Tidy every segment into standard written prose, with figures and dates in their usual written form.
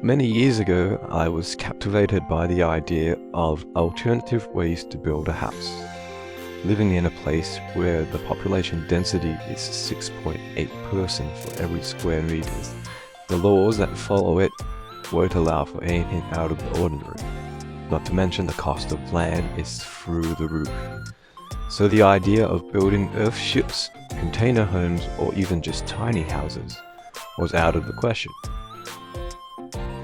Many years ago, I was captivated by the idea of alternative ways to build a house. Living in a place where the population density is 6.8 person for every square meters, the laws that follow it won't allow for anything out of the ordinary. Not to mention the cost of land is through the roof. So the idea of building earthships, container homes, or even just tiny houses was out of the question.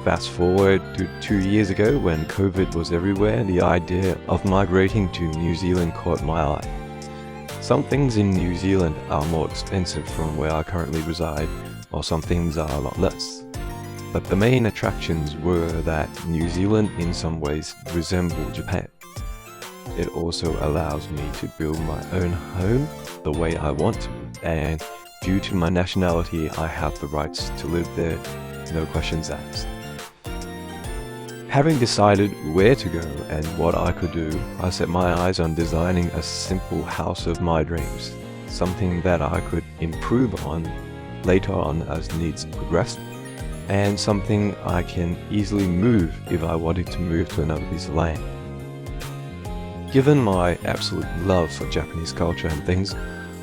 Fast forward to 2 years ago when COVID was everywhere, the idea of migrating to New Zealand caught my eye. Some things in New Zealand are more expensive from where I currently reside, while some things are a lot less. But the main attractions were that New Zealand in some ways resembled Japan. It also allows me to build my own home the way I want to, and due to my nationality, I have the rights to live there, no questions asked. Having decided where to go and what I could do, I set my eyes on designing a simple house of my dreams, something that I could improve on later on as needs progressed, and something I can easily move if I wanted to move to another piece of land. Given my absolute love for Japanese culture and things,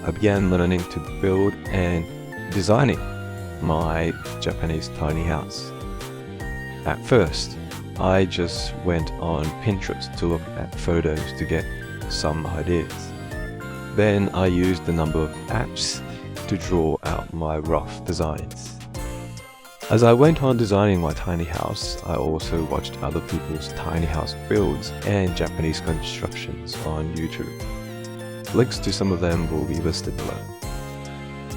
I began learning to build and designing my Japanese tiny house. At first, I just went on Pinterest to look at photos to get some ideas. Then I used a number of apps to draw out my rough designs. As I went on designing my tiny house, I also watched other people's tiny house builds and Japanese constructions on YouTube. Links to some of them will be listed below.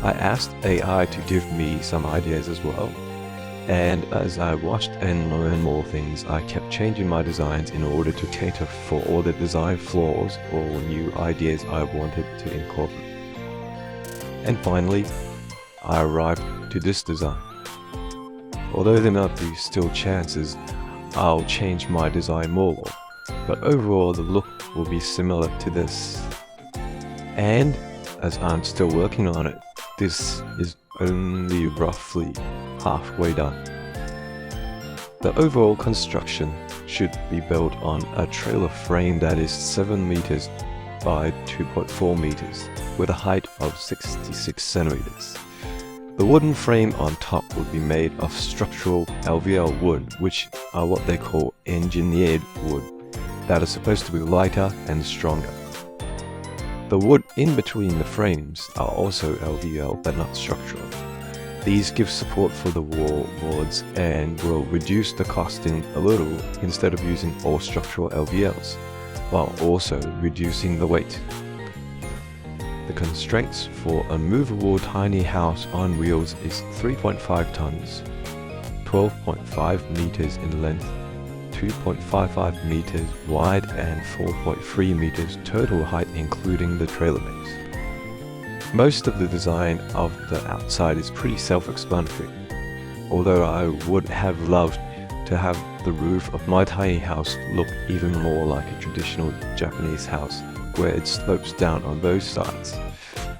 I asked AI to give me some ideas as well. And as I watched and learned more things, I kept changing my designs in order to cater for all the design flaws or new ideas I wanted to incorporate. And finally, I arrived to this design. Although there might be still chances I'll change my design more, but overall the look will be similar to this. And as I'm still working on it, this is only roughly halfway done. The overall construction should be built on a trailer frame that is 7 meters by 2.4 meters with a height of 66 centimeters. The wooden frame on top would be made of structural LVL wood, which are what they call engineered wood, that are supposed to be lighter and stronger. The wood in between the frames are also LVL but not structural. These give support for the wall boards and will reduce the costing a little instead of using all structural LVLs, while also reducing the weight. The constraints for a movable tiny house on wheels is 3.5 tons, 12.5 meters in length, 2.55 meters wide and 4.3 meters total height including the trailer base. Most of the design of the outside is pretty self-explanatory, although I would have loved to have the roof of my tiny house look even more like a traditional Japanese house where it slopes down on both sides.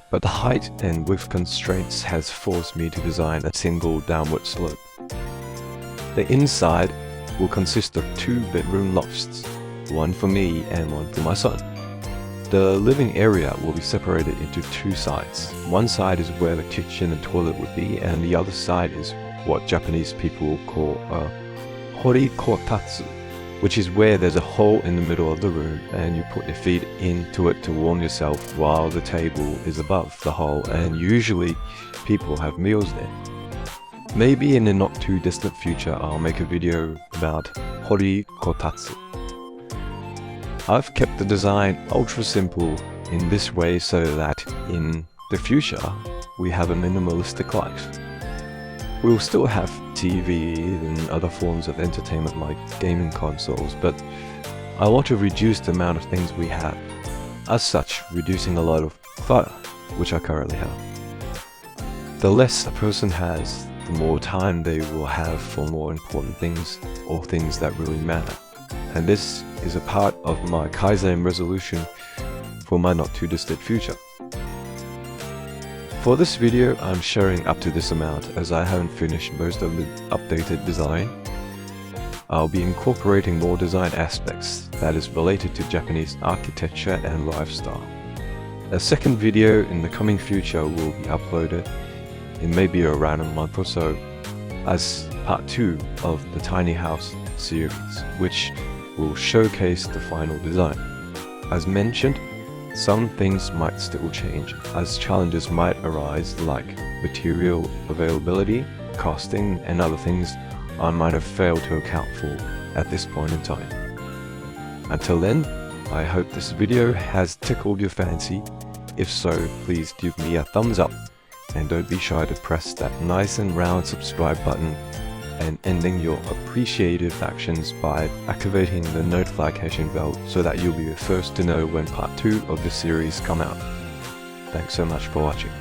But the height and width constraints has forced me to design a single downward slope. The inside will consist of 2 bedroom lofts, one for me and one for my son. The living area will be separated into 2 sides. One side is where the kitchen and toilet would be, and the other side is what Japanese people call a horikotatsu, which is where there's a hole in the middle of the room and you put your feet into it to warm yourself while the table is above the hole, and usually people have meals there. Maybe in the not too distant future I'll make a video about horikotatsu. I've kept the design ultra simple in this way so that in the future we have a minimalistic life. We'll still have TV and other forms of entertainment like gaming consoles, but I want to reduce the amount of things we have, as such reducing a lot of clutter, which I currently have. The less a person has, the more time they will have for more important things or things that really matter. And this is a part of my Kaizen resolution for my not too distant future. For this video, I'm sharing up to this amount as I haven't finished most of the updated design. I'll be incorporating more design aspects that is related to Japanese architecture and lifestyle. A second video in the coming future will be uploaded in maybe around a month or so as part 2 of the tiny house series, which will showcase the final design. As mentioned, some things might still change as challenges might arise like material availability, costing and other things I might have failed to account for at this point in time. Until then, I hope this video has tickled your fancy. If so, please give me a thumbs up and don't be shy to press that nice and round subscribe button and ending your appreciative actions by activating the notification bell so that you'll be the first to know when part 2 of the series come out. Thanks so much for watching.